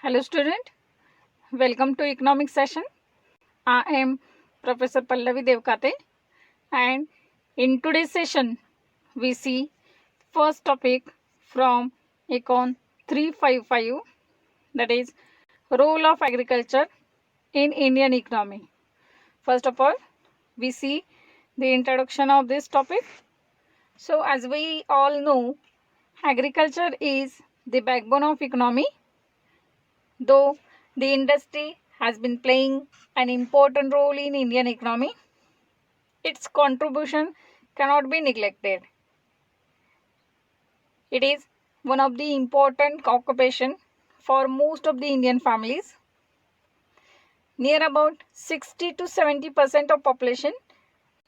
Hello student, welcome to economic session. I am Professor Pallavi Devkate and in today's session we see first topic from Econ 355, that is role of agriculture in Indian economy. First of all, we see the introduction of this topic. So as we all know, agriculture is the backbone of economy. Though the industry has been playing an important role in Indian economy, its contribution cannot be neglected. It is one of the important occupation for most of the Indian families. Near about 60 to 70% of population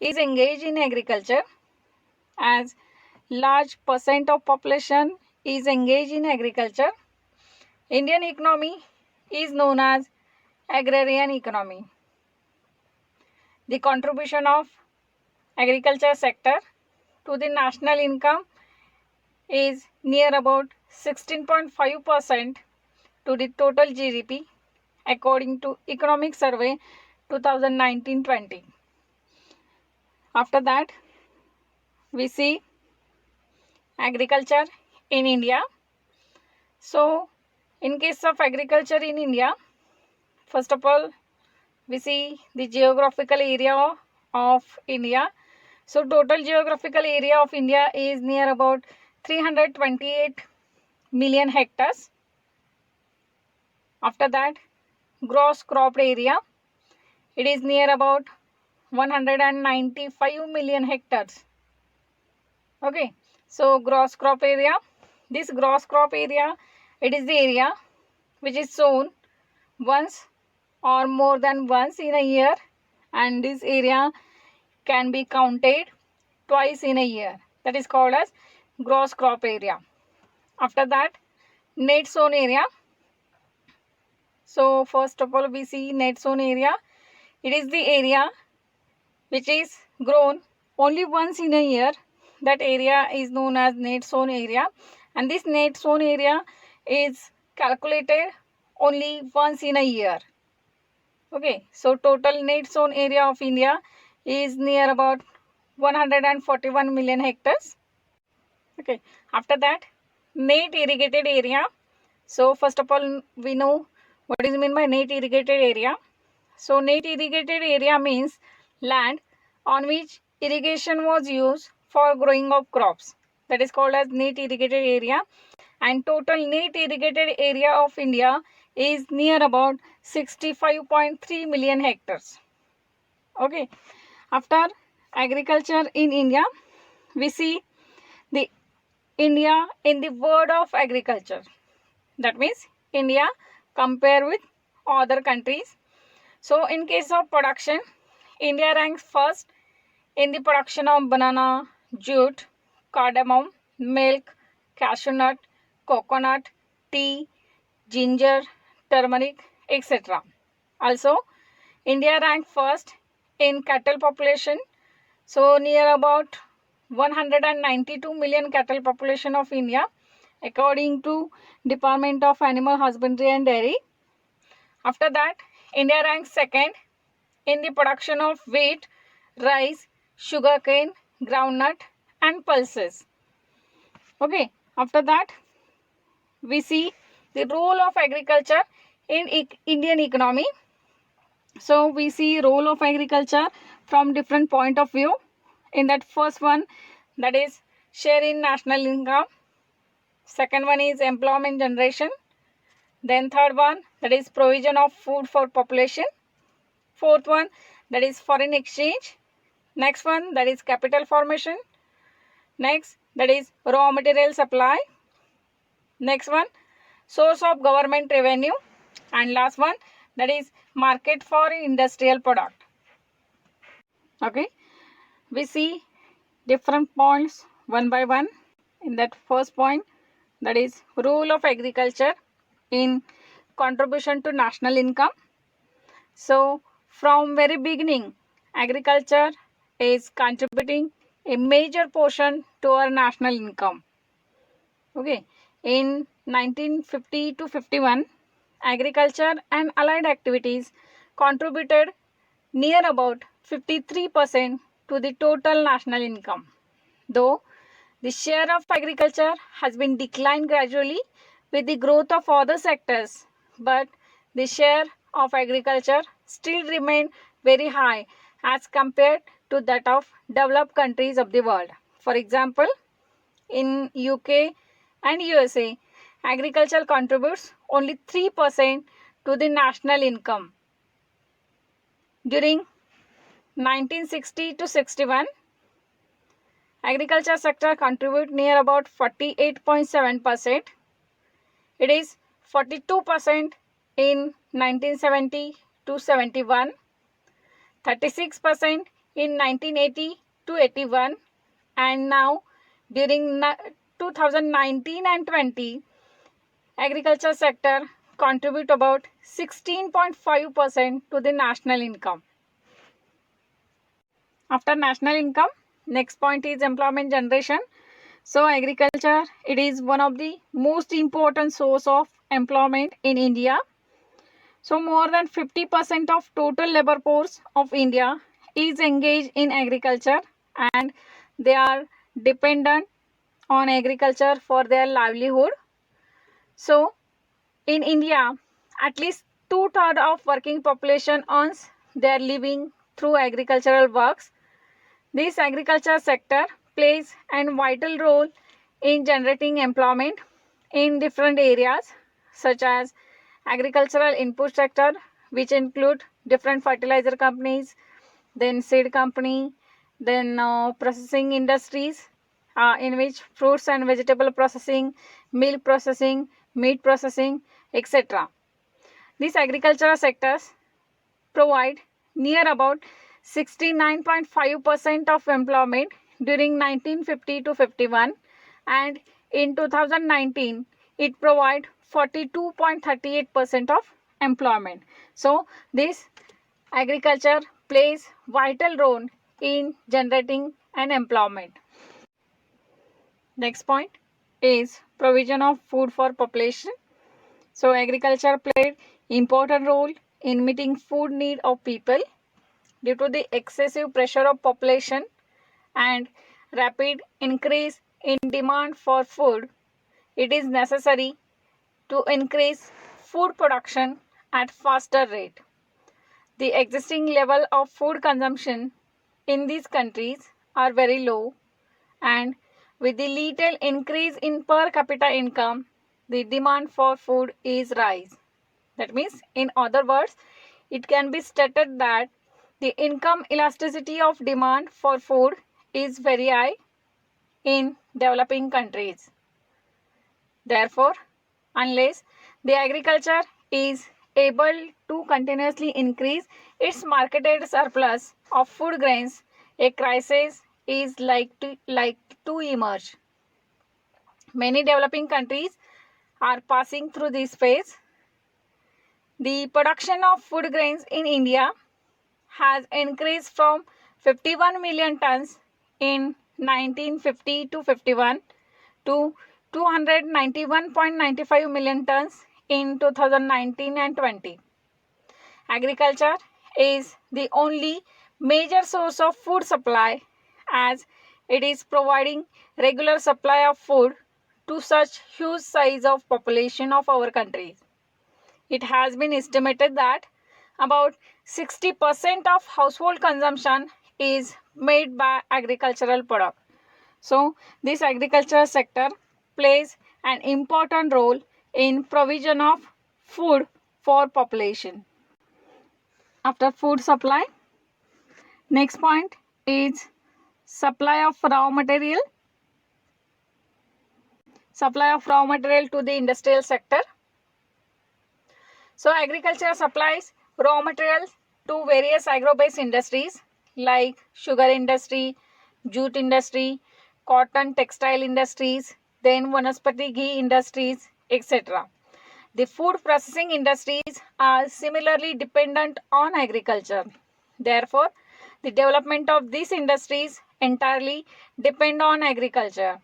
is engaged in agriculture. As large percent of population is engaged in agriculture, Indian economy is known as agrarian economy. The contribution of agriculture sector to the national income is near about 16.5% to the total GDP according to Economic Survey 2019-20. After that, we see agriculture in India. So, in case of agriculture in India, first of all, we see the geographical area of India. So total geographical area of India is near about 328 million hectares. After that, gross cropped area, it is near about 195 million hectares. Okay, so gross crop area, this gross crop area, it is the area which is sown once or more than once in a year, and this area can be counted twice in a year. That is called as gross crop area. After that, net sown area. So first of all, we see net sown area. It is the area which is grown only once in a year. That area is known as net sown area, and this net sown area is calculated only once in a year. Okay, so total net sown area of India is near about 141 million hectares. Okay, after that, net irrigated area. So first of all, we know what is meant by net irrigated area. So net irrigated area means land on which irrigation was used for growing of crops. That is called as net irrigated area, and total net irrigated area of India is near about 65.3 million hectares. Okay, after agriculture in India, we see the India in the world of agriculture. That means India compared with other countries. So in case of production, India ranks first in the production of banana, jute, cardamom, milk, cashew nut, coconut, tea, ginger, turmeric, etc. Also, India ranks first in cattle population. So near about 192 million cattle population of India according to Department of Animal Husbandry and Dairy. After that, India ranks second in the production of wheat, rice, sugarcane, groundnut and pulses. Okay, after that, we see the role of agriculture in Indian economy. So we see role of agriculture from different point of view. In that first one, that is share in national income. Second one is employment generation. Then third one, that is provision of food for population. Fourth one, that is foreign exchange. Next one, that is capital formation. Next, that is raw material supply. Next one, source of government revenue. And last one, that is market for industrial product. Okay, we see different points one by one. In that first point, that is role of agriculture in contribution to national income. So from very beginning, agriculture is contributing a major portion to our national income. Okay, in 1950 to 51, agriculture and allied activities contributed near about 53% to the total national income. Though the share of agriculture has been declined gradually with the growth of other sectors, but the share of agriculture still remained very high as compared to that of developed countries of the world. For example, in UK and USA, agriculture contributes only 3% to the national income. During 1960 to 61, agriculture sector contribute near about 48.7%. It is 42% in 1970 to 71, 36% in 1980 to 81, and now during 2019 and 20, agriculture sector contribute about 16.5% to the national income. After national income, next point is employment generation. So agriculture, it is one of the most important source of employment in India. So more than 50% of total labor force of India is engaged in agriculture, and they are dependent on agriculture for their livelihood. So in India, at least 2/3 of working population earns their living through agricultural works. This agriculture sector plays a vital role in generating employment in different areas such as agricultural input sector, which include different fertilizer companies, then seed company, then processing industries, in which fruits and vegetable processing, milk processing, meat processing, etc. These agricultural sectors provide near about 69.5% of employment during 1950 to 51, and in 2019 it provide 42.38% of employment. So this agriculture plays vital role in generating an employment. Next point is provision of food for population. So agriculture played important role in meeting food need of people. Due to the excessive pressure of population and rapid increase in demand for food, it is necessary to increase food production at faster rate. The existing level of food consumption in these countries are very low, and with the little increase in per capita income, the demand for food is rise. That means, in other words, it can be stated that the income elasticity of demand for food is very high in developing countries. Therefore, unless the agriculture is able to continuously increase its marketed surplus of food grains, a crisis is like to emerge. Many developing countries are passing through this phase. The production of food grains in India has increased from 51 million tons in 1950 to 51 to 291.95 million tons in 2019 and 20. Agriculture is the only major source of food supply, as it is providing regular supply of food to such huge size of population of our country. It has been estimated that about 60% of household consumption is made by agricultural product. So this agricultural sector plays an important role in provision of food for population. After food supply, next point is supply of raw material. Supply of raw material to the industrial sector. So agriculture supplies raw materials to various agro-based industries like sugar industry, jute industry, cotton textile industries, then Vanaspati ghee industries, etc. The food processing industries are similarly dependent on agriculture. Therefore, the development of these industries entirely depend on agriculture.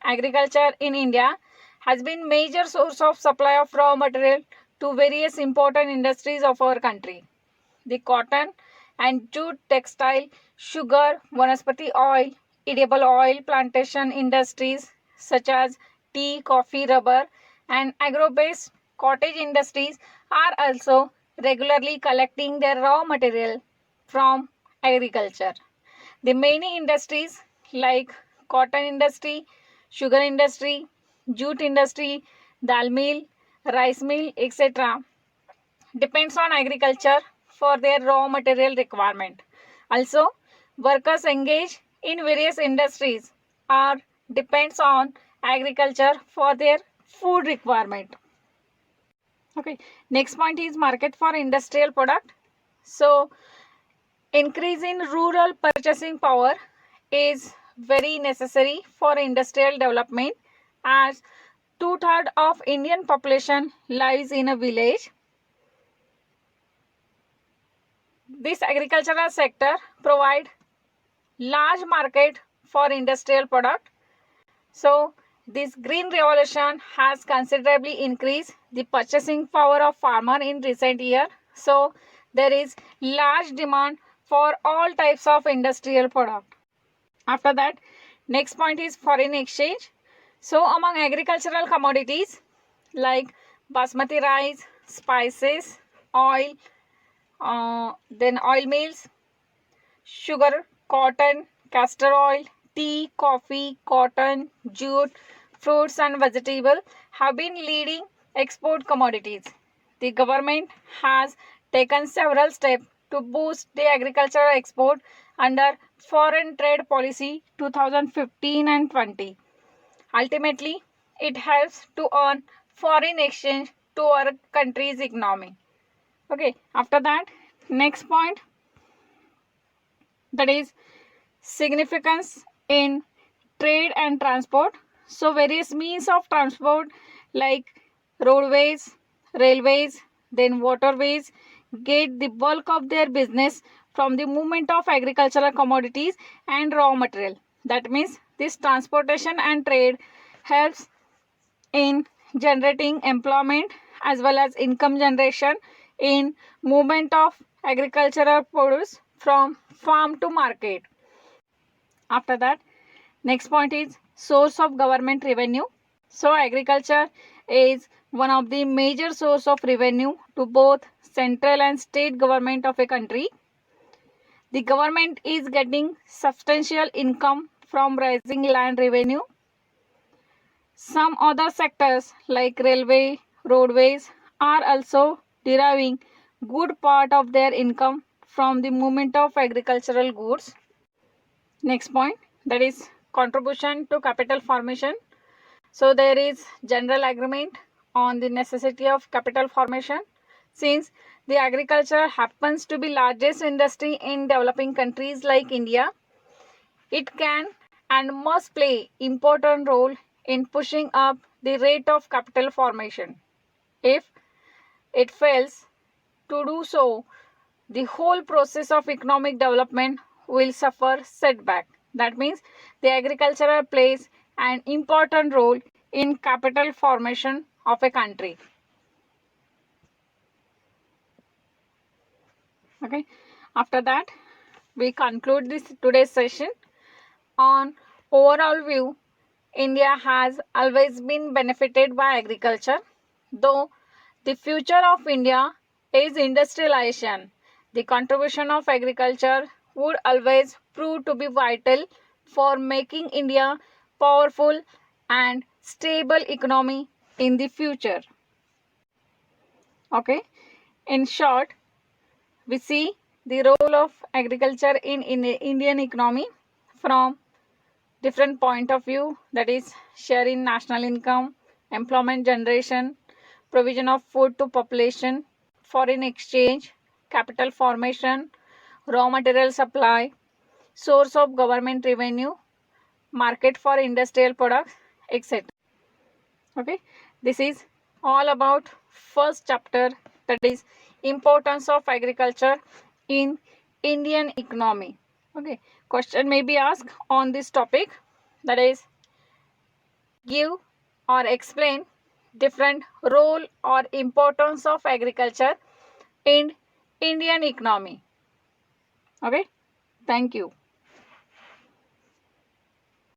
Agriculture in India has been major source of supply of raw material to various important industries of our country. The cotton and jute, textile, sugar, vanaspati oil, edible oil plantation industries such as tea, coffee, rubber, and agro-based cottage industries are also regularly collecting their raw material from agriculture. The many industries like cotton industry, sugar industry, jute industry, dal mill, rice mill, etc. depends on agriculture for their raw material requirement. Also, workers engaged in various industries are depends on agriculture for their food requirement. Okay, next point is market for industrial product. So, increase in rural purchasing power is very necessary for industrial development as two-thirds of Indian population lies in a village. This agricultural sector provide large market for industrial product. So this green revolution has considerably increased the purchasing power of farmer in recent year. So there is large demand for all types of industrial product. After that, next point is foreign exchange. So among agricultural commodities like basmati rice, spices, oil, then oil mills, sugar, cotton, castor oil, tea, coffee, cotton, jute, fruits and vegetables have been leading export commodities. The government has taken several steps to boost the agricultural export under Foreign Trade Policy 2015 and 20. Ultimately, it helps to earn foreign exchange to our country's economy. Okay, after that, next point, that is significance in trade and transport. So various means of transport like roadways, railways, then waterways get the bulk of their business from the movement of agricultural commodities and raw material. That means this transportation and trade helps in generating employment as well as income generation in movement of agricultural produce from farm to market. After that, next point is source of government revenue. So agriculture is one of the major source of revenue to both central and state government of a country. The government is getting substantial income from rising land revenue. Some other sectors like railway, roadways are also deriving good part of their income from the movement of agricultural goods. Next point, that is contribution to capital formation. So there is general agreement on the necessity of capital formation since the agriculture happens to be largest industry in developing countries like India. It can and must play important role in pushing up the rate of capital formation. If it fails to do so, the whole process of economic development will suffer setback. That means the agriculture plays an important role in capital formation of a country. Okay. After that, we conclude this today's session on overall view. India has always been benefited by agriculture, though the future of India is industrialization. The contribution of agriculture would always prove to be vital for making India powerful and stable economy in the future. Okay, in short, we see the role of agriculture in Indian economy from different point of view, that is share in national income, employment generation, provision of food to population, foreign exchange, capital formation, raw material supply, source of government revenue, market for industrial products, etc. Okay, this is all about first chapter, that is importance of agriculture in Indian economy. Okay, question may be asked on this topic, that is give or explain different role or importance of agriculture in Indian economy. Okay, thank you.